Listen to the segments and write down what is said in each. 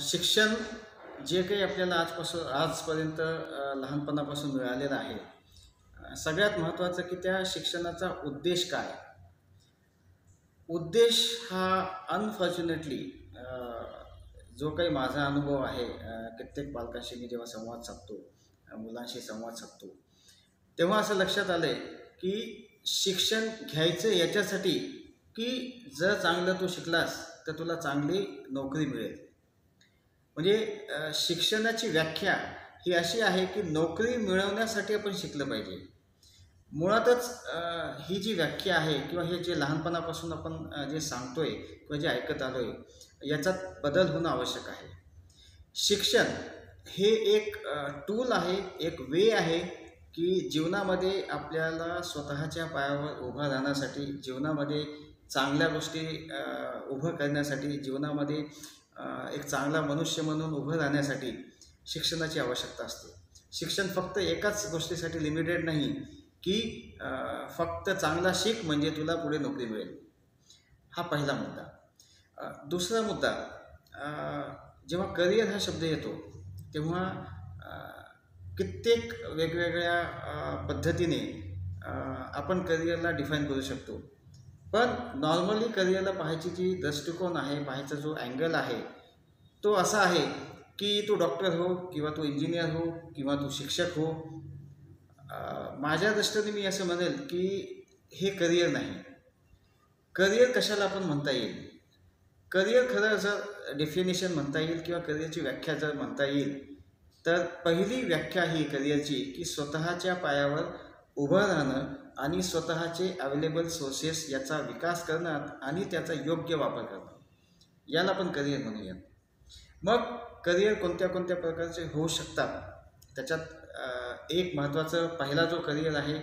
शिक्षण जे काही आपल्याला आजपर्यंत लहानपणापासून मिळालेलं आहे, सगळ्यात महत्त्वाचं की त्या शिक्षणाचा उद्देश काय. उद्देश हा अनफॉर्च्युनेटली जो काही माझा अनुभव आहे, कित्येक पालकांशी मी जेव्हा संवाद साधतो, मुलांशी संवाद साधतो, तेव्हा असं लक्षात आलं आहे की शिक्षण घ्यायचं याच्यासाठी की जर चांगलं तू शिकलास तर तुला चांगली नोकरी मिळेल. म्हणजे शिक्षणाची व्याख्या ही अशी आहे की नोकरी मिळवण्यासाठी आपण शिकलं पाहिजे. मुळातच ही जी व्याख्या आहे किंवा हे जे लहानपणापासून आपण जे सांगतोय किंवा जे ऐकत आलोय, याच्यात बदल होणं आवश्यक आहे. शिक्षण हे एक टूल आहे, एक वे आहे की जीवनामध्ये आपल्याला स्वतःच्या पायावर उभं राहण्यासाठी, जीवनामध्ये चांगल्या गोष्टी उभं करण्यासाठी, जीवनामध्ये एक चांगला मनुष्य म्हणून उभं राहण्यासाठी शिक्षणाची आवश्यकता असते. शिक्षण फक्त एकाच गोष्टीसाठी लिमिटेड नाही की फक्त चांगला शिक म्हणजे तुला पुढे नोकरी मिळेल. हा पहिला मुद्दा. दुसरा मुद्दा, जेव्हा करिअर हा शब्द येतो तेव्हा कित्येक वेगवेगळ्या पद्धतीने आपण करिअरला डिफाईन करू शकतो. पण नॉर्मली करिअरला पाहायची जी दृष्टिकोन आहे, पाहायचा जो अँगल आहे, तो असा आहे की तू डॉक्टर हो किंवा तू इंजिनियर हो किंवा तू शिक्षक हो. माझ्या दृष्टीने मी असं म्हणेल की हे करिअर नाही. करिअर कशाला आपण म्हणता येईल? करिअर खरं जर डेफिनेशन म्हणता येईल किंवा करिअरची व्याख्या जर म्हणता येईल तर पहिली व्याख्या ही करिअरची की स्वतःच्या पायावर उभं राहणं आणि स्वतःचे अवेलेबल सोर्सेस याचा विकास करणं आणि त्याचा योग्य वापर करणं, याला आपण करिअर म्हणूयात. मग करिअर कोणत्या कोणत्या प्रकारचे होऊ शकतात? त्याच्यात एक महत्त्वाचं पहिला जो करिअर आहे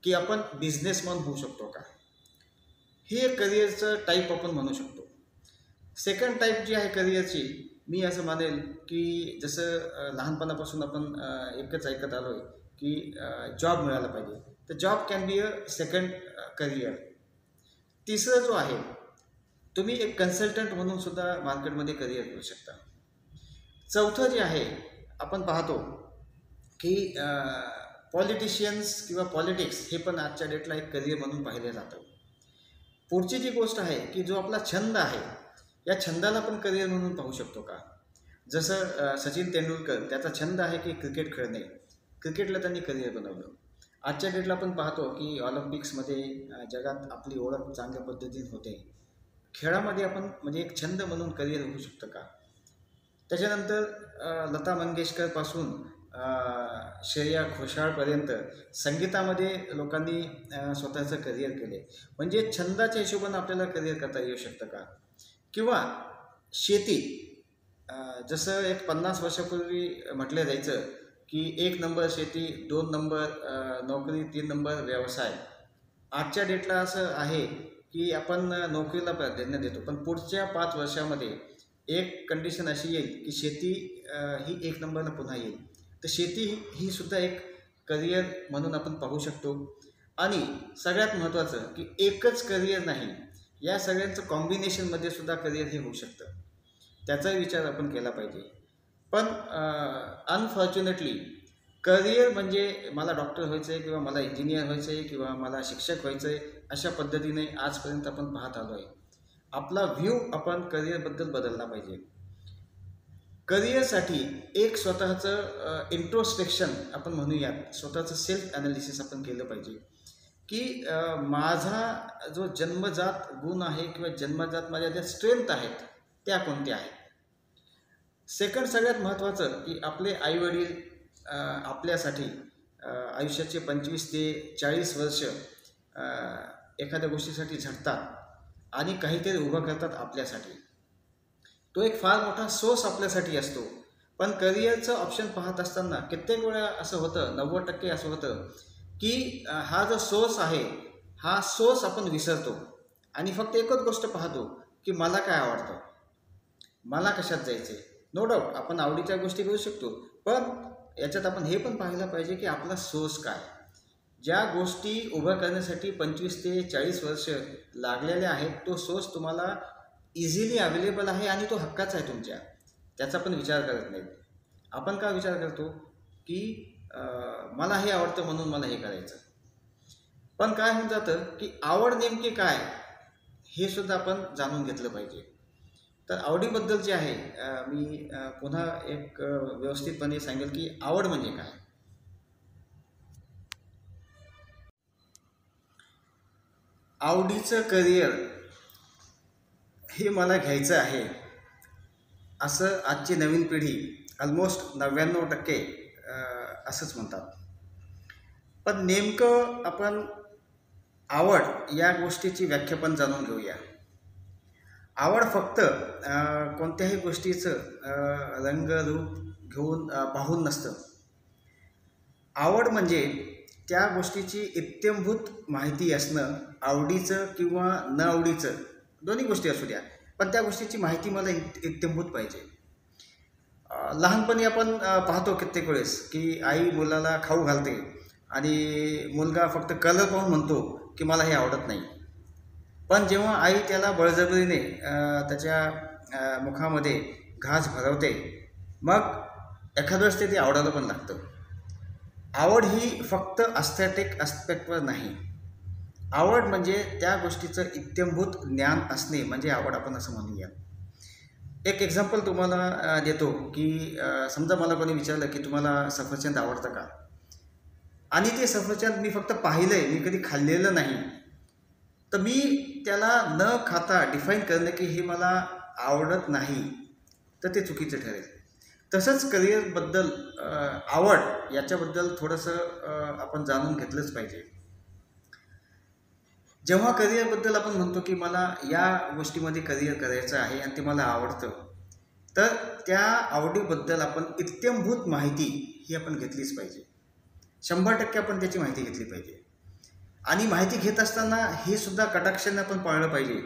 की आपण बिझनेसमन होऊ शकतो का, हे एक करिअरचं टाईप आपण म्हणू शकतो. सेकंड टाईप जी आहे करिअरची, मी असं मानेल की जसं लहानपणापासून आपण एकच ऐकत आलो आहे की जॉब मिळाला पाहिजे, तर job can be a second career. तिसरं जो आहे, तुम्ही एक कन्सल्टंट म्हणून सुद्धा मार्केटमध्ये करिअर करू शकता. चौथं जे आहे, आपण पाहतो की पॉलिटिशियन्स किंवा पॉलिटिक्स हे पण आजच्या डेटला एक करिअर म्हणून पाहिलं जातं. पुढची जी गोष्ट आहे की जो आपला छंद आहे, या छंदाला पण करिअर म्हणून पाहू शकतो का? जसं सचिन तेंडुलकर, त्याचा छंद आहे की क्रिकेट खेळणे, क्रिकेटला त्यांनी करिअर बनवलं. आजच्या डेटला आपण पाहतो की ऑलिम्पिक्समध्ये जगात आपली ओळख चांगल्या पद्धतीने होते. खेळामध्ये आपण म्हणजे एक छंद म्हणून करिअर होऊ शकतं का? त्याच्यानंतर लता मंगेशकरपासून श्रेया घोषालपर्यंत संगीतामध्ये लोकांनी स्वतःचं करिअर केले. म्हणजे छंदाच्या हिशोबानं आपल्याला करिअर करता येऊ शकतं का? किंवा शेती, जसं एक 50 वर्षापूर्वी म्हटलं जायचं की 1 नंबर शेती, 2 नंबर नोकरी, 3 नंबर व्यवसाय. आजच्या डेटला असं आहे की आपण नोकरीला प्राधान्य देतो, पण पुढच्या 5 वर्षामध्ये एक कंडिशन अशी येईल की शेती ही 1 नंबरला पुन्हा येईल. तर शेती ही सुद्धा एक करिअर म्हणून आपण पाहू शकतो. आणि सगळ्यात महत्त्वाचं की एकच करिअर नाही, या सगळ्यांचं कॉम्बिनेशनमध्ये सुद्धा करिअर हे होऊ शकतं. त्याचाही विचार आपण केला पाहिजे. पण अनफॉर्च्युनेटली करिअर म्हणजे मला डॉक्टर व्हायचं आहे किंवा मला इंजिनियर व्हायचं आहे किंवा मला शिक्षक व्हायचं आहे, अशा पद्धतीने आजपर्यंत आपण पाहत आलो आहे. आपला व्ह्यू आपण करिअरबद्दल बदलला पाहिजे. करिअरसाठी एक स्वतःचं इंट्रोस्पेक्शन आपण म्हणूयात, स्वतःचं सेल्फ ॲनालिसिस आपण केलं पाहिजे की माझा जो जन्मजात गुण आहे किंवा जन्मजात माझ्या ज्या स्ट्रेंथ आहेत त्या कोणत्या आहेत. सेकंड सगळ्यात महत्त्वाचं की आपले आईवडील आपल्यासाठी आयुष्याचे 25 ते 40 वर्ष एखाद्या गोष्टीसाठी झटतात आणि काहीतरी उभं करतात आपल्यासाठी. तो एक फार मोठा सोर्स आपल्यासाठी असतो. पण करिअरचं ऑप्शन पाहत असताना कित्येक वेळा असं होतं, 90% असं होतं की हा जो सोर्स आहे, हा सोर्स आपण विसरतो आणि फक्त एकच गोष्ट पाहतो की मला काय आवडतं, मला कशात जायचं आहे. नो डाऊट आपण आवडीच्या गोष्टी करू शकतो, पण याच्यात आपण हे पण पाहायला पाहिजे की आपला सोर्स काय. ज्या गोष्टी उभं करण्यासाठी 25 ते 40 वर्ष लागलेले आहेत, तो सोर्स तुम्हाला इझिली अवेलेबल आहे आणि तो हक्काचा आहे तुमच्या, त्याचा पण विचार करत नाहीत. आपण काय विचार करतो की मला हे आवडतं म्हणून मला हे करायचं. पण काय होऊन जातं की आवड नेमकी काय हे सुद्धा आपण जाणून घेतलं पाहिजे. तर आवडीबद्दल जे आहे मी पुन्हा एक व्यवस्थितपणे सांगेल की आवड म्हणजे काय. आवडीचं करिअर हे मला घ्यायचं आहे असं आजची नवीन पिढी ऑलमोस्ट 99% असंच म्हणतात. पण नेमकं आपण आवड या गोष्टीची व्याख्या पण जाणून घेऊया. आवड फक्त कोणत्याही गोष्टीचं रंग रूप घेऊन पाहून नसतं. आवड म्हणजे त्या गोष्टीची इत्थंभूत माहिती असणं, आवडीचं किंवा न आवडीचं दोन्ही गोष्टी असू द्या, पण त्या गोष्टीची माहिती मला इत्थंभूत पाहिजे. लहानपणी आपण पाहतो कित्येक वेळेस की आई मुलाला खाऊ घालते आणि मुलगा फक्त कलर पाहून म्हणतो की मला हे आवडत नाही. पण जेव्हा आई त्याला बळजबरीने त्याच्या मुखामध्ये घास भरवते, मग एखाद्या वेळेस ते आवडायला पण लागतं. आवड ही फक्त अस्थेटिक ॲस्पेक्टवर नाही. आवड म्हणजे त्या गोष्टीचं इत्थंभूत ज्ञान असणे म्हणजे आवड, आपण असं म्हणूया. एक एक्झाम्पल तुम्हाला देतो की समजा मला कोणी विचारलं की तुम्हाला सफरचंद आवडतं का, आणि ते सफरचंद मी फक्त पाहिलं आहे, मी कधी खाल्लेलं नाही, तर मी त्याला न खाता डिफाईन करणं की हे मला आवडत नाही, तर ते चुकीचं ठरेल. तसंच करिअरबद्दल आवड याच्याबद्दल थोडंसं आपण जाणून घेतलंच पाहिजे. जेव्हा करिअरबद्दल आपण म्हणतो की मला या गोष्टीमध्ये करिअर करायचं आहे आणि ते मला आवडतं, तर त्या आवडीबद्दल आपण इत्थंभूत माहिती ही आपण घेतलीच पाहिजे. 100% आपण त्याची माहिती घेतली पाहिजे. आणि माहिती घेत असताना हे सुद्धा कटाक्षाने आपण पाळलं पाहिजे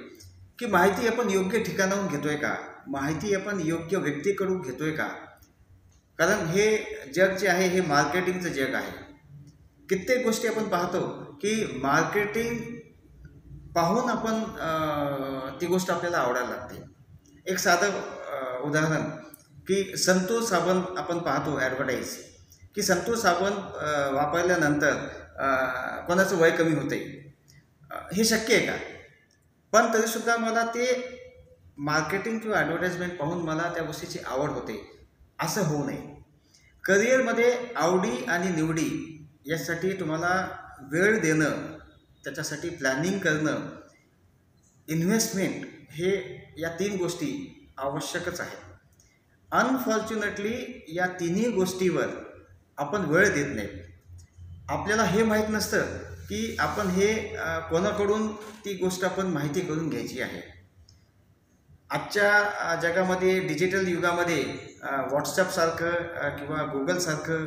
की माहिती आपण योग्य ठिकाणाहून घेतोय का, माहिती आपण योग्य व्यक्तीकडून घेतोय का. कारण हे जग जे आहे हे मार्केटिंगचं जग आहे. कित्येक गोष्टी आपण पाहतो की मार्केटिंग पाहून आपण ती गोष्ट आपल्याला आवडायला लागते. एक साधं उदाहरण की संतूर साबण आपण पाहतो ॲडव्हर्टाईज की संतूर साबण वापरल्यानंतर कोणाचं वय कमी होते. हे शक्य आहे का? पण तरीसुद्धा मला ते मार्केटिंग किंवा ॲडव्हर्टाईजमेंट पाहून मला त्या गोष्टीची आवड होते, असं होऊ नये. करिअरमध्ये आवडी आणि निवडी यासाठी तुम्हाला वेळ देणं, त्याच्यासाठी प्लॅनिंग करणं, इन्व्हेस्टमेंट, हे या 3 गोष्टी आवश्यकच आहेत. अनफॉर्च्युनेटली या तिन्ही गोष्टीवर आपण वेळ देत नाही. आपल्याला हे माहीत नसतं की आपण हे कोणाकडून ती गोष्ट आपण माहिती करून घ्यायची आहे. आजच्या जगामध्ये, डिजिटल युगामध्ये व्हॉट्सॲपसारखं किंवा गुगलसारखं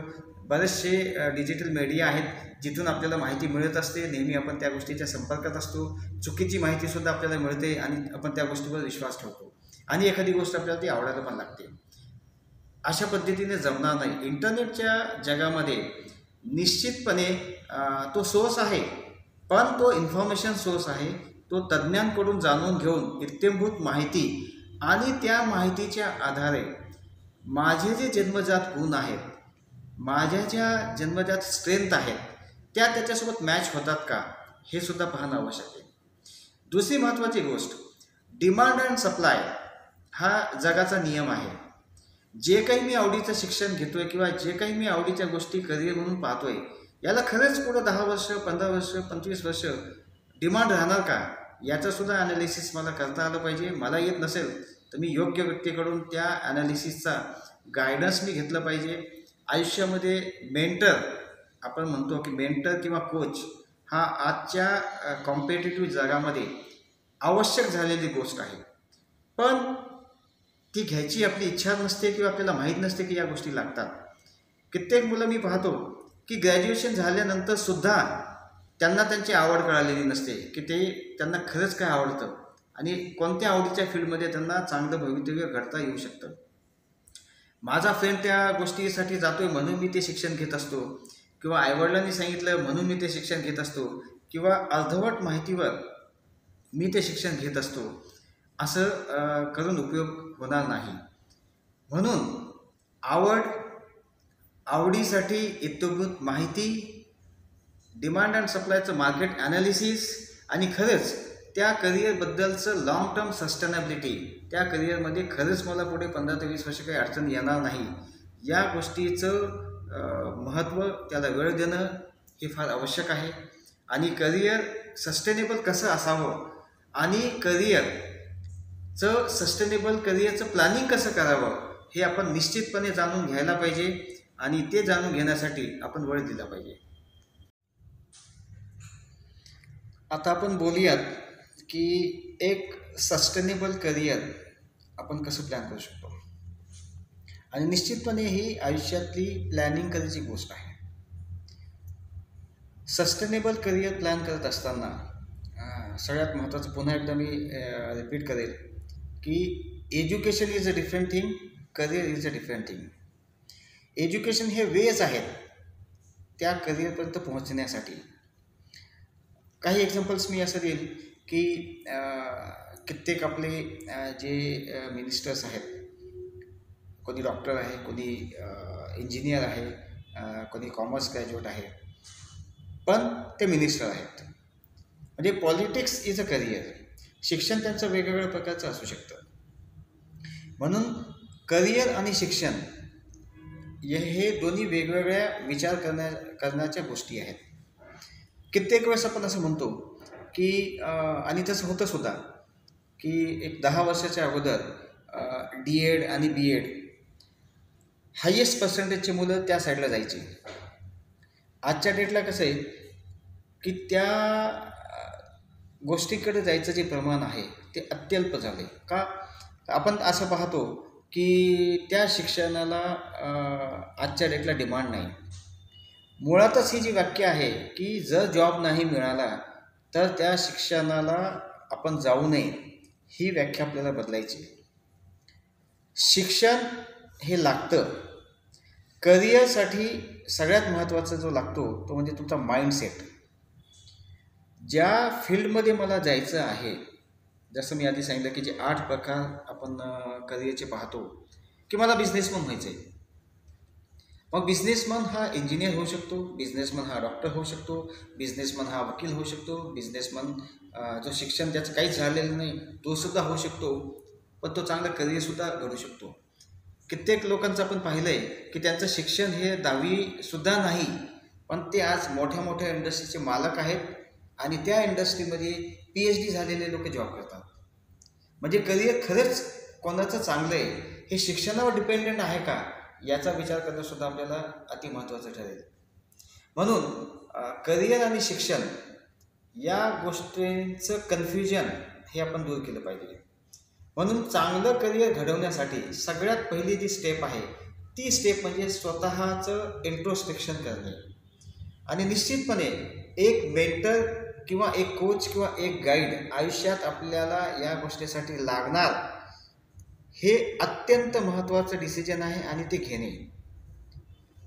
बरेचसे डिजिटल मीडिया आहेत जिथून आपल्याला माहिती मिळत असते. नेहमी आपण त्या गोष्टीच्या संपर्कात असतो. चुकीची माहितीसुद्धा आपल्याला मिळते आणि आपण त्या गोष्टीवर विश्वास ठेवतो आणि एखादी गोष्ट आपल्याला ती आवडायला पण लागते. अशा पद्धतीने जमणार नाही. इंटरनेटच्या जगामध्ये निश्चितपणे तो सोर्स आहे, पण तो इन्फॉर्मेशन सोर्स आहे. तो तज्ज्ञांकडून जाणून घेऊन इत्थंभूत माहिती आणि त्या माहितीच्या आधारे माझे जे जन्मजात गुण आहेत, माझ्या ज्या जन्मजात स्ट्रेंथ आहेत, त्या त्याच्यासोबत मॅच होतात का हे सुद्धा पाहणं आवश्यक आहे. दुसरी महत्त्वाची गोष्ट, डिमांड अँड सप्लाय हा जगाचा नियम आहे. जे काही मी आवडीचं शिक्षण घेतोय किंवा जे काही मी आवडीच्या गोष्टी करिअर म्हणून पाहतोय, याला खरंच पुढं 10 वर्ष, 15 वर्ष, 25 वर्ष डिमांड राहणार का, याचंसुद्धा ॲनालिसिस मला करता आलं पाहिजे. मला येत नसेल तर मी योग्य व्यक्तीकडून त्या ॲनालिसिसचा गायडन्स मी घेतलं पाहिजे. आयुष्यामध्ये मेंटर, आपण म्हणतो की मेंटर किंवा कोच हा आजच्या कॉम्पिटिटिव्ह जगामध्ये आवश्यक झालेली गोष्ट आहे. पण ती घ्यायची आपली इच्छा नसते किंवा आपल्याला माहीत नसते की या गोष्टी लागतात. कित्येक मुलं मी पाहतो की ग्रॅज्युएशन झाल्यानंतरसुद्धा त्यांना त्यांची आवड कळालेली नसते की त्यांना खरंच काय आवडतं आणि कोणत्या आवडीच्या फील्डमध्ये त्यांना चांगलं भवितव्य घडता येऊ शकतं. माझा फ्रेंड त्या गोष्टीसाठी जातो आहे म्हणून मी ते शिक्षण घेत असतो, किंवा आईवडिलांनी सांगितलं म्हणून मी ते शिक्षण घेत असतो, किंवा अर्धवट माहितीवर मी ते शिक्षण घेत असतो. असं करून उपयोग होणार नाही. म्हणून आवडीसाठी इत्थंभूत माहिती, डिमांड अँड सप्लायचं मार्केट ॲनालिसिस आणि खरंच त्या करिअरबद्दलचं लॉंग टर्म सस्टेनेबिलिटी, त्या करिअरमध्ये खरंच मला पुढे 15 ते 20 वर्ष काही अडचण येणार नाही, या गोष्टीचं महत्त्व, त्याला वेळ देणं हे फार आवश्यक आहे. आणि करिअर सस्टेनेबल कसं असावं आणि सस्टेनेबल करिअरचं प्लॅनिंग कसं करावं हे आपण निश्चितपणे जाणून घ्यायला पाहिजे आणि ते जाणून घेण्यासाठी आपण वेळ दिला पाहिजे. आता आपण बोलूयात की एक सस्टेनेबल करिअर आपण कसं प्लॅन करू शकतो. आणि निश्चितपणे ही आयुष्यातली प्लॅनिंग करायची गोष्ट आहे. सस्टेनेबल करिअर प्लॅन करत असताना सगळ्यात महत्त्वाचं पुन्हा एकदा मी रिपीट करेल की education is a different thing, career is a different thing. Education हे वेज आहेत त्या करिअरपर्यंत पोहोचण्यासाठी. काही एक्झाम्पल्स मी असं देईल की कित्येक आपले जे मिनिस्टर्स आहेत, कोणी डॉक्टर आहे, कोणी इंजिनियर आहे, कोणी कॉमर्स ग्रॅज्युएट आहे, पण ते मिनिस्टर आहेत. म्हणजे पॉलिटिक्स इज अ करिअर. शिक्षण त्यांचं वेगवेगळ्या प्रकारचं असू शकतं. म्हणून करिअर आणि शिक्षण हे दोन्ही वेगवेगळ्या विचार करण्याच्या गोष्टी आहेत. कित्येक वेळेस आपण असं म्हणतो की आणि तसं होतं सुद्धा की एक 10 वर्षाच्या अगोदर D.Ed आणि B.Ed हायेस्ट पर्सेंटेजचे मुलं त्या साईडला जायची. आजच्या डेटला कसं आहे की त्या गोष्टीकडे जायचं जे प्रमाण आहे ते अत्यल्प झाले. का? आपण असं पाहतो की त्या शिक्षणाला आजच्या डेटला डिमांड नाही. मुळातच ही जी वाक्य आहे की जर जॉब नाही मिळाला तर त्या शिक्षणाला आपण जाऊ नये, ही व्याख्या आपल्याला बदलायची. शिक्षण हे लागतं. करिअरसाठी सगळ्यात महत्त्वाचा जो लागतो तो म्हणजे तुमचा माइंडसेट. ज्या फील्डमध्ये मला जायचं आहे, जसं मी आधी सांगितलं की जे 8 प्रकार आपण करिअरचे पाहतो की मला बिझनेसमन व्हायचं आहे. मग बिझनेसमन हा इंजिनियर होऊ शकतो, बिझनेसमन हा डॉक्टर होऊ शकतो, बिझनेसमन हा वकील होऊ शकतो, बिझनेसमन जो शिक्षण त्याचं काहीच झालेलं नाही तो सुद्धा होऊ शकतो, पण तो चांगला करिअरसुद्धा घडू शकतो. कित्येक लोकांचं आपण पाहिलं आहे की त्यांचं शिक्षण हे 10वीसुद्धा नाही, पण ते आज मोठ्या मोठ्या इंडस्ट्रीचे मालक आहेत आणि त्या इंडस्ट्रीमध्ये PhD झालेले लोक जॉब करतात. म्हणजे करिअर खरंच कोणाचं चांगलं आहे हे शिक्षणावर डिपेंडेंट आहे का, याचा विचार करणंसुद्धा आपल्याला अति महत्त्वाचं ठरेल. म्हणून करिअर आणि शिक्षण या गोष्टींचं कन्फ्युजन हे आपण दूर केलं पाहिजे. म्हणून चांगलं करिअर घडवण्यासाठी सगळ्यात पहिली जी स्टेप आहे ती स्टेप म्हणजे स्वतःचं इंट्रोस्पेक्शन करणे. आणि निश्चितपणे एक मेंटर किंवा एक कोच किंवा एक गाईड आयुष्यात आपल्याला या गोष्टीसाठी लागणार, हे अत्यंत महत्त्वाचं डिसिजन आहे आणि ते घेणे.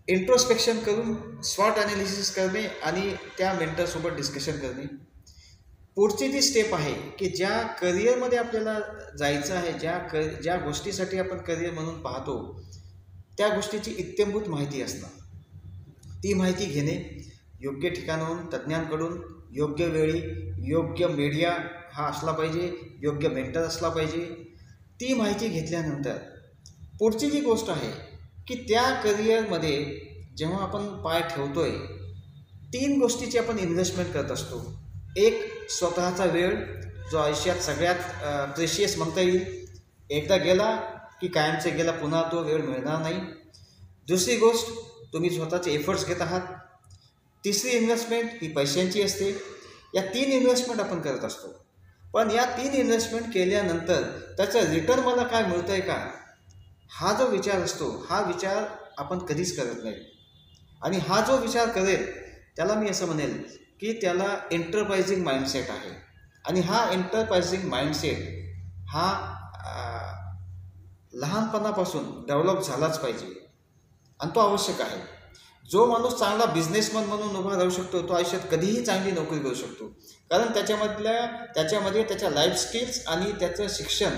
इंट्रोस्पेक्शन करून स्वॉट ॲनालिसिस करणे आणि त्या मेंटरसोबत डिस्कशन करणे. पुढची जी स्टेप आहे की ज्या करिअरमध्ये आपल्याला जायचं आहे, ज्या गोष्टीसाठी आपण करिअर म्हणून पाहतो त्या गोष्टीची इत्थंभूत माहिती असणं, ती माहिती घेणे, योग्य ठिकाणाहून तज्ज्ञांकडून योग्य वेळी योग्य मीडिया हा असला पाहिजे, योग्य मेंटर असला पाहिजे. ती माहिती घेतल्यानंतर पुढची जी गोष्ट आहे की त्या करिअरमध्ये जेव्हा आपण पाय ठेवतोय 3 गोष्टीची आपण इन्व्हेस्टमेंट करत असतो. एक स्वतःचा वेळ, जो आयुष्यात सगळ्यात प्रेशियस म्हणता येईल. एकदा गेला की कायमचे गेला, पुन्हा तो वेळ मिळणार नाही. दुसरी गोष्ट, तुम्ही स्वतःचे एफर्ट्स घेत आहात. तिसरी इन्व्हेस्टमेंट ही पैशांची असते. या 3 इन्व्हेस्टमेंट आपण करत असतो. पण या 3 इन्व्हेस्टमेंट केल्यानंतर त्याचं रिटर्न मला काय मिळतं आहे का, हा जो विचार असतो हा विचार आपण कधीच करत नाही. आणि हा जो विचार करेल त्याला मी असं म्हणेल की त्याला एंटरप्राइजिंग माइंडसेट आहे. आणि हा एंटरप्राइजिंग माइंडसेट हा लहानपणापासून डेव्हलप झालाच पाहिजे आणि तो आवश्यक आहे. जो माणूस चांगला बिझनेसमन म्हणून उभा राहू शकतो तो आयुष्यात कधीही चांगली नोकरी करू शकतो, कारण त्याच्यामध्ये त्याच्या लाईफ स्किल्स आणि त्याचं शिक्षण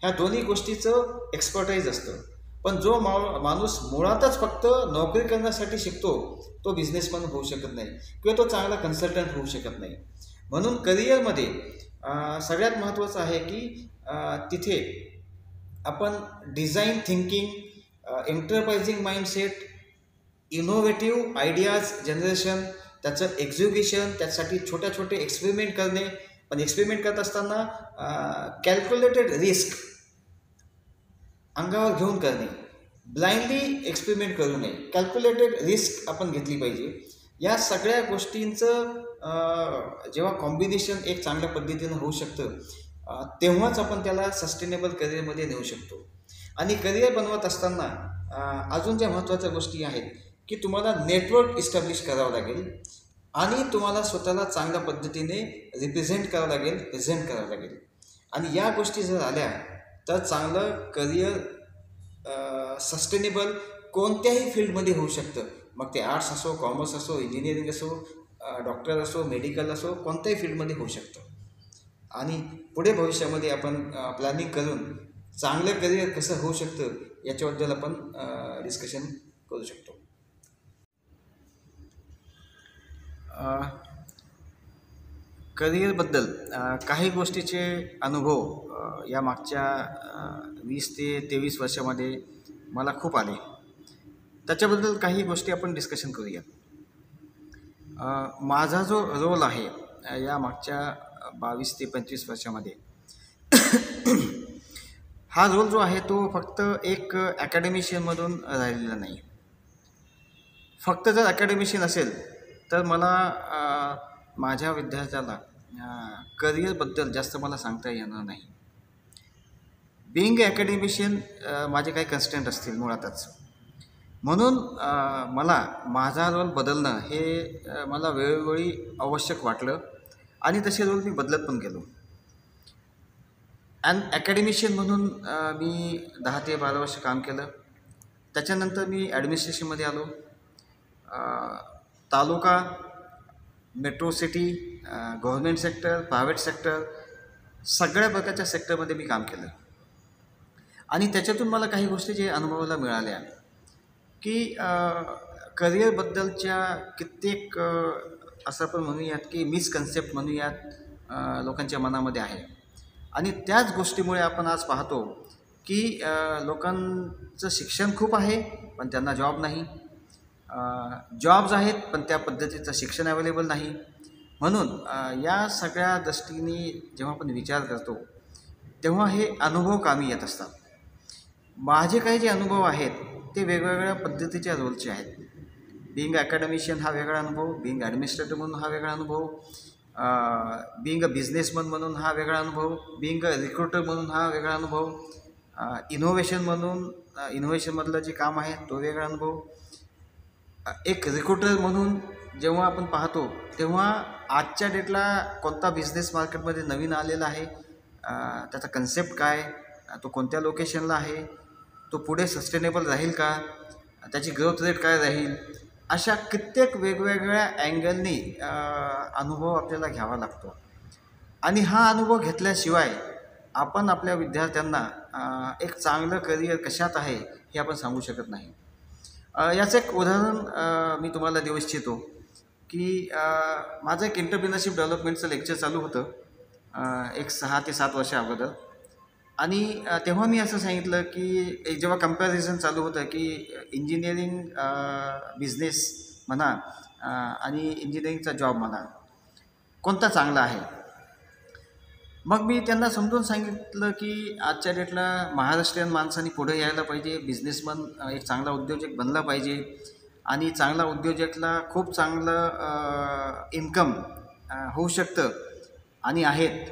ह्या दोन्ही गोष्टीचं एक्सपर्टाईज असतं. पण जो माणूस मुळातच फक्त नोकरी करण्यासाठी शिकतो तो बिझनेसमन होऊ शकत नाही किंवा तो चांगला कन्सल्टंट होऊ शकत नाही. म्हणून करिअरमध्ये सगळ्यात महत्त्वाचं आहे की तिथे आपण design thinking, enterprising mindset, innovative ideas generation, त्याचं एक्झिक्युशन, त्यासाठी छोटे एक्सपेरिमेंट करणे, पण एक्सपेरिमेंट करत असताना कॅल्क्युलेटेड रिस्क अंगावर घेऊन करणे, ब्लाइंडली एक्सपेरिमेंट करू नये, कॅल्क्युलेटेड रिस्क आपण घेतली पाहिजे. या सगळ्या गोष्टींचं जेव्हा कॉम्बिनेशन एक चांगल्या पद्धतीनं होऊ शकतं तेव्हाच आपण त्याला सस्टेनेबल करिअरमध्ये नेऊ शकतो. आणि करिअर बनवत असताना अजून ज्या महत्त्वाच्या गोष्टी आहेत की तुम्हाला नेटवर्क इस्टॅब्लिश करावं लागेल आणि तुम्हाला स्वतःला चांगल्या पद्धतीने रिप्रेझेंट करावं लागेल, प्रेझेंट करावं लागेल. आणि या गोष्टी जर आल्या तर चांगलं करिअर सस्टेनेबल कोणत्याही फील्डमध्ये होऊ शकतं. मग ते आर्ट्स असो, कॉमर्स असो, इंजिनिअरिंग असो, डॉक्टर असो, मेडिकल असो, कोणत्याही फील्डमध्ये होऊ शकतं. आणि पुढे भविष्यामध्ये आपण प्लॅनिंग करून चांगलं करिअर कसं होऊ शकतं याच्याबद्दल आपण डिस्कशन करू शकतो. करिअरबद्दल काही गोष्टीचे अनुभव या मागच्या 20 ते 23 वर्षामध्ये मला खूप आले. त्याच्याबद्दल काही गोष्टी आपण डिस्कशन करूया. माझा जो रोल आहे या मागच्या 22 ते 25 वर्षामध्ये हा रोल जो आहे तो फक्त एक ॲकॅडमिशियनमधून राहिलेला नाही. फक्त जर ॲकॅडमिशियन असेल तर मला माझ्या विद्यार्थ्याला करिअरबद्दल जास्त मला सांगता येणार नाही. बिईंग ॲकॅडमिशियन माझे काही कन्स्टंट असतील मुळातच, म्हणून मला माझा रोल बदलणं हे मला वेळोवेळी आवश्यक वाटलं आणि तसे रोल मी बदलत पण गेलो. ॲकॅडमिशियन म्हणून मी 10 ते 12 वर्ष काम केलं. त्याच्यानंतर मी ॲडमिनिस्ट्रेशनमध्ये आलो. Taluka, metro city, government sector, private sector, सगळ्या प्रकारच्या सेक्टरमध्ये मी काम केलं. आणि त्याच्यातून मला काही गोष्टी जे अनुभवायला मिळाल्या की करिअरबद्दलच्या कित्येक असं आपण म्हणूयात की मिसकन्सेप्ट म्हणूयात लोकांच्या मनामध्ये आहे. आणि त्याच गोष्टीमुळे आपण आज पाहतो की लोकांचं शिक्षण खूप आहे पण त्यांना जॉब नाही, जॉब्स आहेत पण त्या पद्धतीचं शिक्षण अवेलेबल नाही. म्हणून या सगळ्या दृष्टीने जेव्हा आपण विचार करतो तेव्हा हे अनुभव कामी येत असतात. माझे काही जे अनुभव आहेत ते वेगवेगळ्या पद्धतीच्या रोलचे आहेत. बिईंग ॲकॅडमिशियन हा वेगळा अनुभव, बिईंग ॲडमिनिस्ट्रेटर म्हणून हा वेगळा अनुभव, बिईंग अ बिझनेसमन म्हणून हा वेगळा अनुभव, बिईंग अ रिक्रुटर म्हणून हा वेगळा अनुभव, इनोव्हेशनमधलं जे काम आहे तो वेगळा अनुभव. एक रिक्रुटर म्हणून जेव्हा आपण पाहतो तेव्हा आजच्या डेटला कोणता बिझनेस मार्केटमध्ये नवीन आलेला आहे, त्याचा कन्सेप्ट काय, तो कोणत्या लोकेशनला आहे, तो पुढे सस्टेनेबल राहील का, त्याची ग्रोथ रेट काय राहील, अशा कित्येक वेगवेगळ्या अँगलनी अनुभव आपल्याला घ्यावा लागतो. आणि हा अनुभव घेतल्याशिवाय आपण आपल्या विद्यार्थ्यांना एक चांगलं करिअर कशात आहे हे आपण सांगू शकत नाही. याचं एक उदाहरण मी तुम्हाला देऊ इच्छितो की माझं एक एंटरप्रिनरशिप डेव्हलपमेंटचं लेक्चर चालू होतं एक 6 ते 7 वर्षा अगोदर. आणि तेव्हा मी असं सांगितलं की जेव्हा कम्पॅरिझन चालू होतं की इंजिनिअरिंग बिझनेस म्हणा आणि इंजिनिअरिंगचा जॉब म्हणा कोणता चांगला आहे. मग मी त्यांना समजून सांगितलं की आजच्या डेटला महाराष्ट्रीयन माणसांनी पुढे यायला पाहिजे, बिझनेसमन एक चांगला उद्योजक बनला पाहिजे आणि चांगला उद्योजकला खूप चांगलं इन्कम होऊ शकतं आणि आहेत.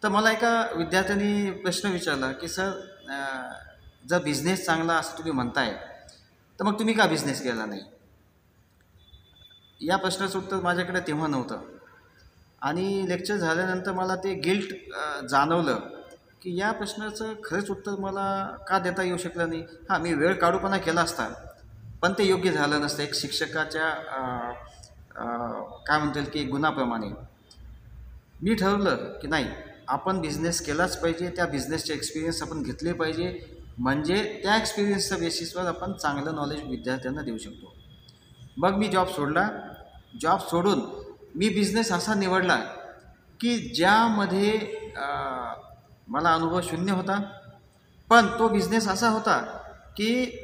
तर मला एका विद्यार्थ्यांनी प्रश्न विचारला की सर जर बिझनेस चांगला असं तुम्ही म्हणताय तर मग तुम्ही का बिझनेस केला नाही. या प्रश्नाचं उत्तर माझ्याकडे तेव्हा नव्हतं. आणि लेक्चर झाल्यानंतर मला ते गिल्ट जाणवलं की या प्रश्नाचं खरंच उत्तर मला का देता येऊ शकलं नाही. हां, मी वेळ काढूपणा केला असता पण ते योग्य झालं नसतं. एक शिक्षकाच्या काय म्हणता येईल की गुणाप्रमाणे मी ठरवलं की नाही, आपण बिझनेस केलाच पाहिजे. त्या बिझनेसचे एक्सपिरियन्स आपण घेतले पाहिजे, म्हणजे त्या एक्सपिरियन्सच्या बेसिसवर आपण चांगलं नॉलेज विद्यार्थ्यांना देऊ शकतो. मग मी जॉब सोडला. जॉब सोडून मी बिझनेस असा निवडला की ज्यामध्ये मला अनुभव शून्य होता, पण तो बिझनेस असा होता की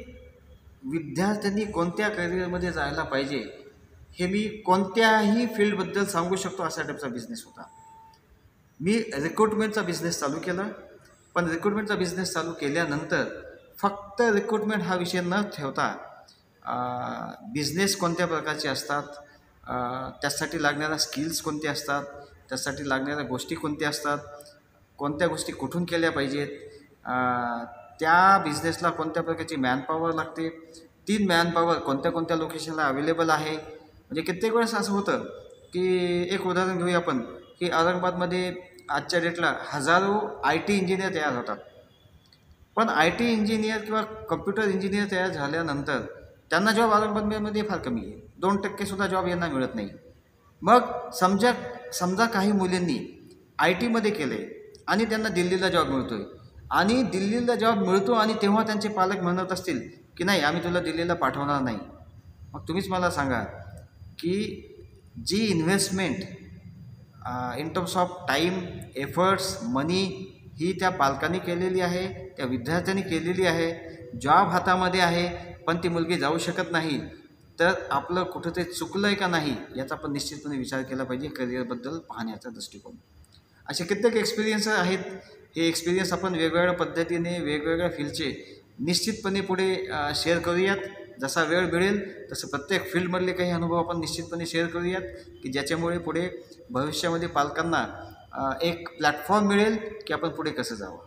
विद्यार्थ्यांनी कोणत्या करिअरमध्ये जायला पाहिजे हे मी कोणत्याही फील्डबद्दल सांगू शकतो असा टाईपचा बिझनेस होता. मी रिक्रुटमेंटचा बिझनेस चालू केला. पण रिक्रुटमेंटचा बिझनेस चालू केल्यानंतर फक्त रिक्रुटमेंट हा विषय न ठेवता बिझनेस कोणत्या प्रकारचे असतात, त्यासाठी लागणाऱ्या स्किल्स कोणत्या असतात, त्यासाठी लागणाऱ्या गोष्टी कोणत्या असतात, कोणत्या गोष्टी कुठून केल्या पाहिजेत, त्या बिझनेसला कोणत्या प्रकारची मॅनपॉवर लागते, ती मॅनपॉवर कोणत्या कोणत्या लोकेशनला अवेलेबल आहे. म्हणजे कित्येक वेळेस असं होतं की एक उदाहरण घेऊया आपण की औरंगाबादमध्ये आजच्या डेटला हजारो IT इंजिनियर तयार होतात. पण IT इंजिनियर किंवा कम्प्युटर इंजिनियर तयार झाल्यानंतर त्यांना जॉब औरंगाबादमध्ये फार कमी आहे. 2%सुद्धा जॉब यांना मिळत नाही. मग समजा काही मुलींनी IT केलं आहे आणि त्यांना दिल्लीला जॉब मिळतो आहे, आणि दिल्लीला जॉब मिळतो आणि तेव्हा त्यांचे पालक म्हणत असतील की नाही, आम्ही तुला दिल्लीला पाठवणार नाही. मग तुम्हीच मला सांगा की जी investment in terms of time, efforts, money ही त्या पालकांनी केलेली आहे, त्या विद्यार्थ्यांनी केलेली आहे, जॉब हातामध्ये आहे, पण ती मुलगी जाऊ शकत नाही, तर आपलं कुठंतरी चुकलं आहे का नाही याचा आपण निश्चितपणे विचार केला पाहिजे करिअरबद्दल पाहण्याचा दृष्टिकोन. असे कित्येक एक्सपिरियन्स आहेत. हे एक्सपिरियन्स आपण वेगवेगळ्या पद्धतीने वेगवेगळ्या फील्डचे निश्चितपणे पुढे शेअर करूयात. जसा वेळ मिळेल तसं प्रत्येक फील्डमधले काही अनुभव आपण निश्चितपणे शेअर करूयात की ज्याच्यामुळे पुढे भविष्यामध्ये पालकांना एक प्लॅटफॉर्म मिळेल की आपण पुढे कसं जावं.